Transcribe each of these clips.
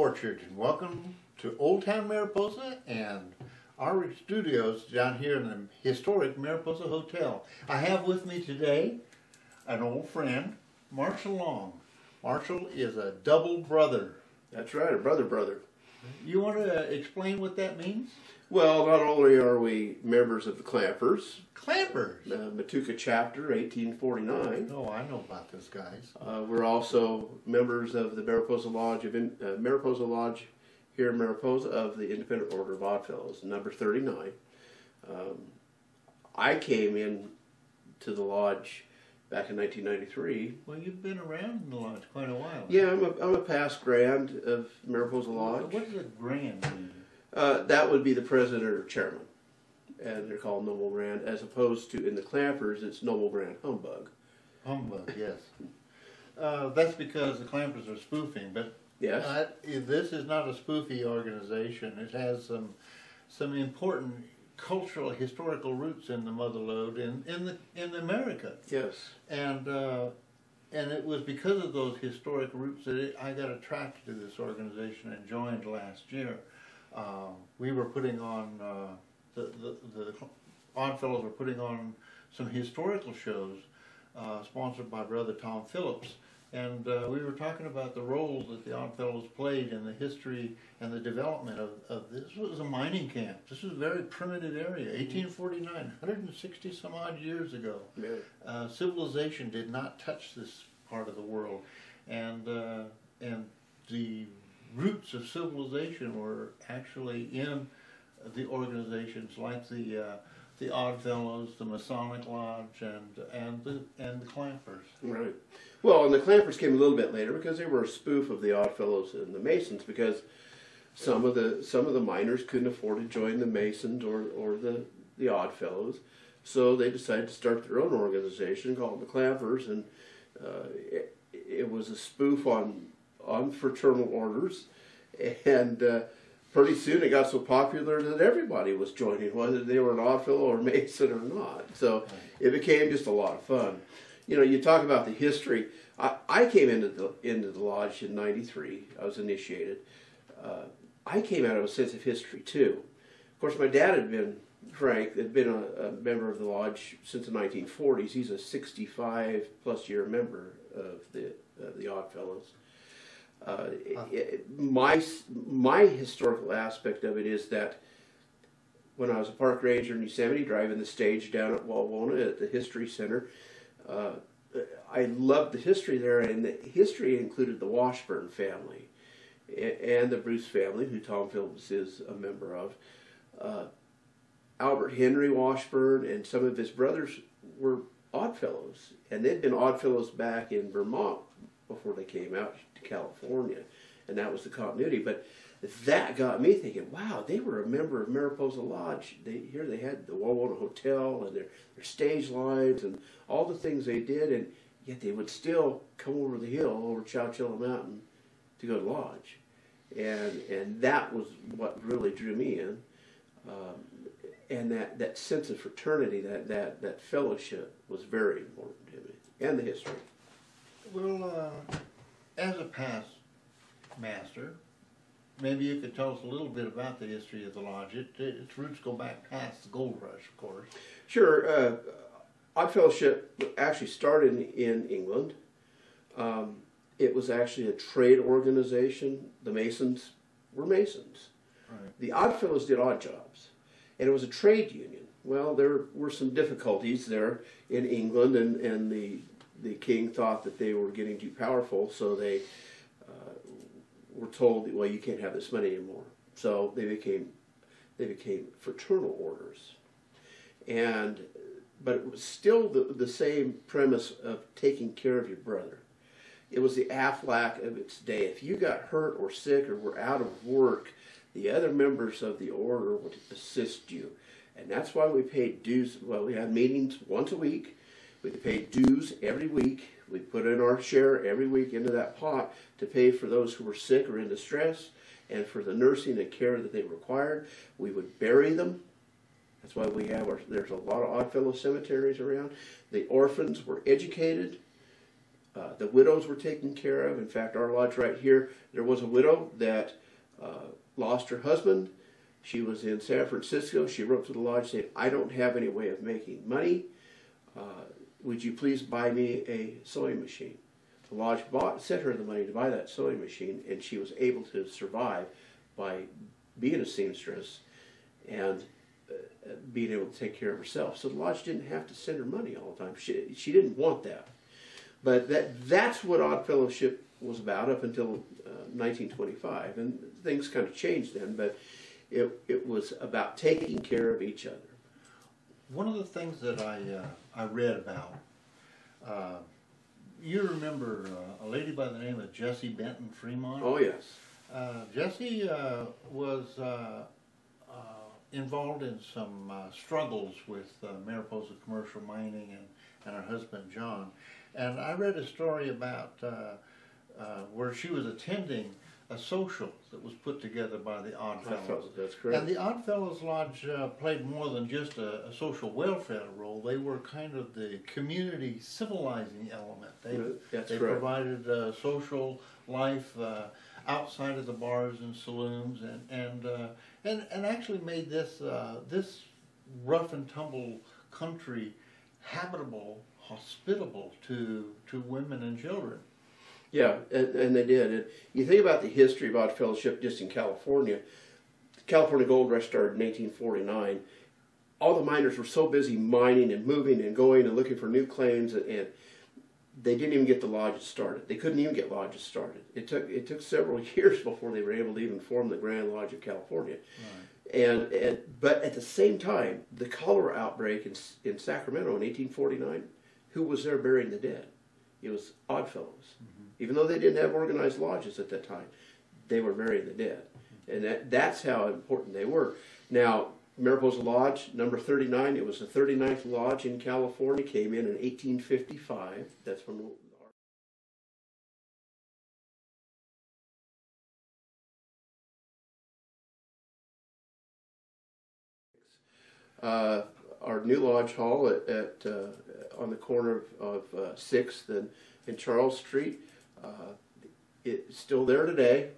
Orchard, and welcome to Old Town Mariposa and our studios down here in the historic Mariposa Hotel. I have with me today an old friend, Marshall Long. Marshall is a double brother. That's right, a brother. You want to explain what that means? Well, not only are we members of the Clampers, Clampers? Untitled Chapter, 1849. Oh, I know about those guys. We're also members of the Mariposa Lodge here in Mariposa of the Independent Order of Oddfellows, number 39. I came in to the lodge back in 1993. Well, you've been around in the lodge quite a while. Yeah, I'm a past grand of Mariposa Lodge. What does a grand mean? That would be the president or chairman, and they're called Noble Grand, as opposed to in the Clampers, it's Noble Grand Humbug. Humbug, yes. That's because the Clampers are spoofing, but yes, this is not a spoofy organization. It has some important cultural, historical roots in the Motherlode in America. yes, and it was because of those historic roots that I got attracted to this organization and joined last year. We were putting on, the Oddfellows were putting on some historical shows sponsored by Brother Tom Phillips. And we were talking about the role that the Oddfellows played in the history and the development of this. This was a mining camp. This was a very primitive area, 1849, 160 some odd years ago. yeah. Civilization did not touch this part of the world. And the roots of civilization were actually in the organizations like the Oddfellows, the Masonic Lodge, and the Clampers. Right. Well, and the Clampers came a little bit later because they were a spoof of the Oddfellows and the Masons, because some of the miners couldn't afford to join the Masons or the Oddfellows, so they decided to start their own organization called the Clampers, and it was a spoof on fraternal orders, and pretty soon it got so popular that everybody was joining, whether they were an Oddfellow or Mason or not. So it became just a lot of fun. You know, you talk about the history. I came into the lodge in '93. I was initiated. I came out of a sense of history too. Of course, my dad had been a member of the lodge since the 1940s. He's a 65-plus year member of the Oddfellows. My historical aspect of it is that when I was a park ranger in Yosemite, driving the stage down at Wawona at the History Center, I loved the history there, and the history included the Washburn family and the Bruce family, who Tom Phillips is a member of. Albert Henry Washburn and some of his brothers were Oddfellows, and they'd been Oddfellows back in Vermont before they came out to California, and that was the continuity. But that got me thinking, wow, they were a member of Mariposa Lodge. Here they had the Wawona Hotel and their stage lines and all the things they did, and yet they would still come over the hill, over Chowchilla Mountain, to go to Lodge. And that was what really drew me in. And that sense of fraternity, that fellowship was very important to me, and the history. Well, as a past master, maybe you could tell us a little bit about the history of the lodge. Its roots go back past the gold rush, of course. Sure. Odd Fellowship actually started in England. It was actually a trade organization. The Masons were Masons. Right. The Oddfellows did odd jobs, and it was a trade union. Well, there were some difficulties there in England, and the king thought that they were getting too powerful, so they were told, well, you can't have this money anymore. So they became fraternal orders, but it was still the same premise of taking care of your brother. It was the Aflac of its day. If you got hurt or sick or were out of work, the other members of the order would assist you, and that's why we paid dues. Well, we had meetings once a week. We paid dues every week. We put in our share every week into that pot to pay for those who were sick or in distress, and for the nursing and care that they required. We would bury them. That's why there's a lot of Oddfellow cemeteries around. The orphans were educated. The widows were taken care of. In fact, our lodge right here, there was a widow that lost her husband. She was in San Francisco. She wrote to the lodge saying, "I don't have any way of making money. Would you please buy me a sewing machine?" The lodge sent her the money to buy that sewing machine, and she was able to survive by being a seamstress and being able to take care of herself. So the lodge didn't have to send her money all the time. She didn't want that. But that's what Odd Fellowship was about up until 1925. And things kind of changed then, but it was about taking care of each other. One of the things that I read about, you remember a lady by the name of Jessie Benton Fremont? Oh, yes. Jessie was involved in some struggles with Mariposa commercial mining and her husband John. And I read a story about where she was attending a social that was put together by the Odd Fellows. That's correct. And the Odd Fellows Lodge played more than just a social welfare role. They were kind of the community civilizing element. They provided social life outside of the bars and saloons, and actually made this this rough and tumble country habitable, hospitable to women and children. Yeah, and they did. And you think about the history of Odd Fellowship just in California. The California Gold Rush started in 1849. All the miners were so busy mining and moving and going and looking for new claims, and they didn't even get the lodges started. They couldn't even get lodges started. It took several years before they were able to even form the Grand Lodge of California. Right. But at the same time, the cholera outbreak in Sacramento in 1849, who was there burying the dead? It was Odd Fellows. Mm-hmm. Even though they didn't have organized lodges at that time, they were burying the dead. And that's how important they were. Now, Mariposa Lodge, number 39, it was the 39th lodge in California, came in 1855. That's when our new lodge hall on the corner of 6th and Charles Street, it's still there today.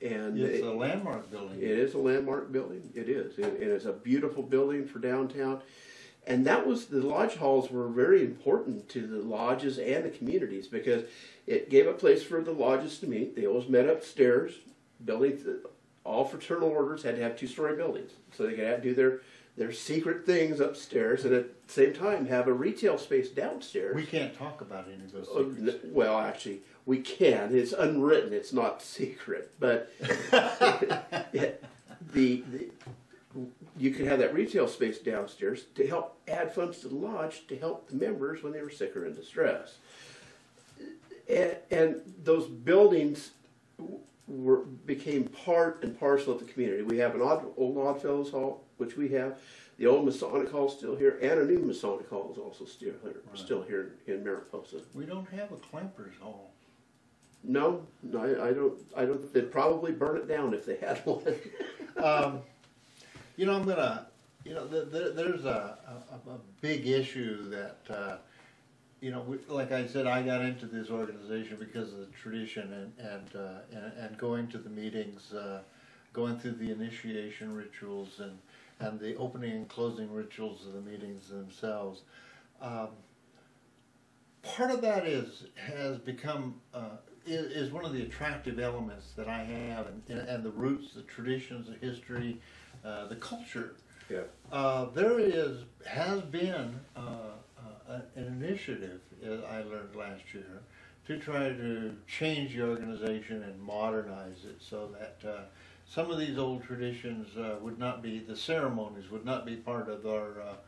And it's a landmark building. It is a landmark building. It is. It is a beautiful building for downtown. And the lodge halls were very important to the lodges and the communities because it gave a place for the lodges to meet. They always met upstairs. Buildings, all fraternal orders had to have 2-story buildings. So they could do their secret things upstairs and at the same time have a retail space downstairs. We can't talk about any of those secrets. Well, actually, we can. It's unwritten. It's not secret. But you could have that retail space downstairs to help add funds to the lodge to help the members when they were sick or in distress. And those buildings became part and parcel of the community. We have an old Odd Fellows Hall, which we have. The old Masonic Hall is still here, and a new Masonic Hall is also still here in Mariposa. We don't have a Clampers Hall. No, I don't. They'd probably burn it down if they had one. I'm gonna. There's a big issue that. Like I said, I got into this organization because of the tradition and going to the meetings, going through the initiation rituals and the opening and closing rituals of the meetings themselves. Part of that has become is one of the attractive elements that I have, and the roots, the traditions, the history, the culture. Yeah. There has been an initiative, I learned last year, to try to change the organization and modernize it so that some of these old traditions would not be, the ceremonies would not be part of our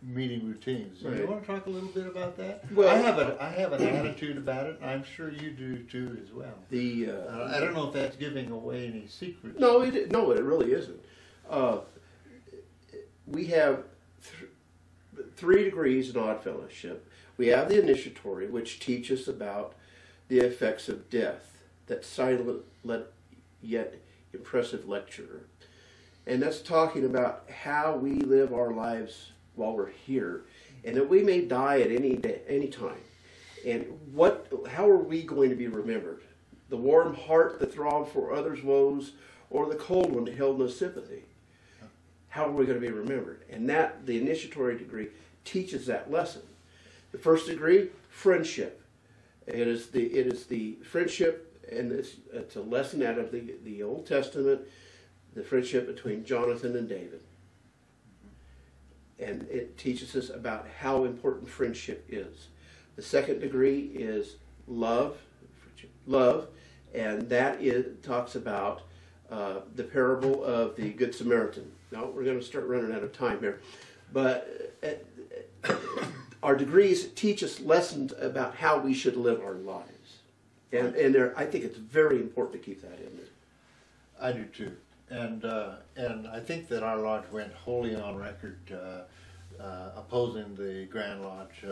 meeting routines. Right. You want to talk a little bit about that? Well, I have an attitude about it, and I'm sure you do too as well. I don't know if that's giving away any secrets. No, it really isn't. We have 3 degrees in Odd Fellowship. We have the initiatory, which teaches about the effects of death, that silent yet impressive lecture. And that's talking about how we live our lives while we're here, and that we may die at any time. And how are we going to be remembered? The warm heart that throbbed for others' woes, or the cold one that held no sympathy? How are we going to be remembered? And that, the initiatory degree teaches that lesson. The first degree, friendship. It is the friendship, and it's a lesson out of the Old Testament, the friendship between Jonathan and David. And it teaches us about how important friendship is. The second degree is love, and that talks about the parable of the Good Samaritan. Now, we're going to start running out of time here, but our degrees teach us lessons about how we should live our lives. And I think it's very important to keep that in there. I do too. And I think that our lodge went wholly on record opposing the Grand Lodge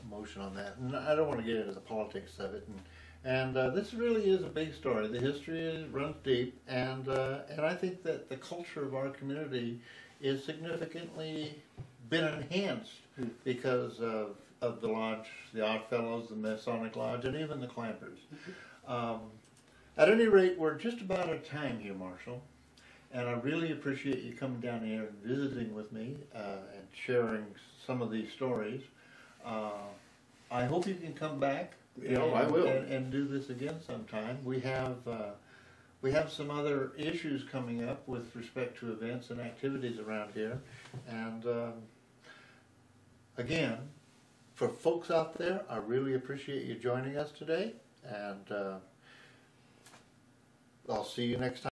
motion on that. And I don't want to get into the politics of it. And this really is a big story. The history runs deep, and I think that the culture of our community is significantly been enhanced because of the lodge, the Odd Fellows, the Masonic Lodge, and even the Clampers. At any rate, we're just about out of time here, Marshall. And I really appreciate you coming down here and visiting with me and sharing some of these stories. I hope you can come back. I will. And do this again sometime. We have some other issues coming up with respect to events and activities around here. And again, for folks out there, I really appreciate you joining us today. And I'll see you next time.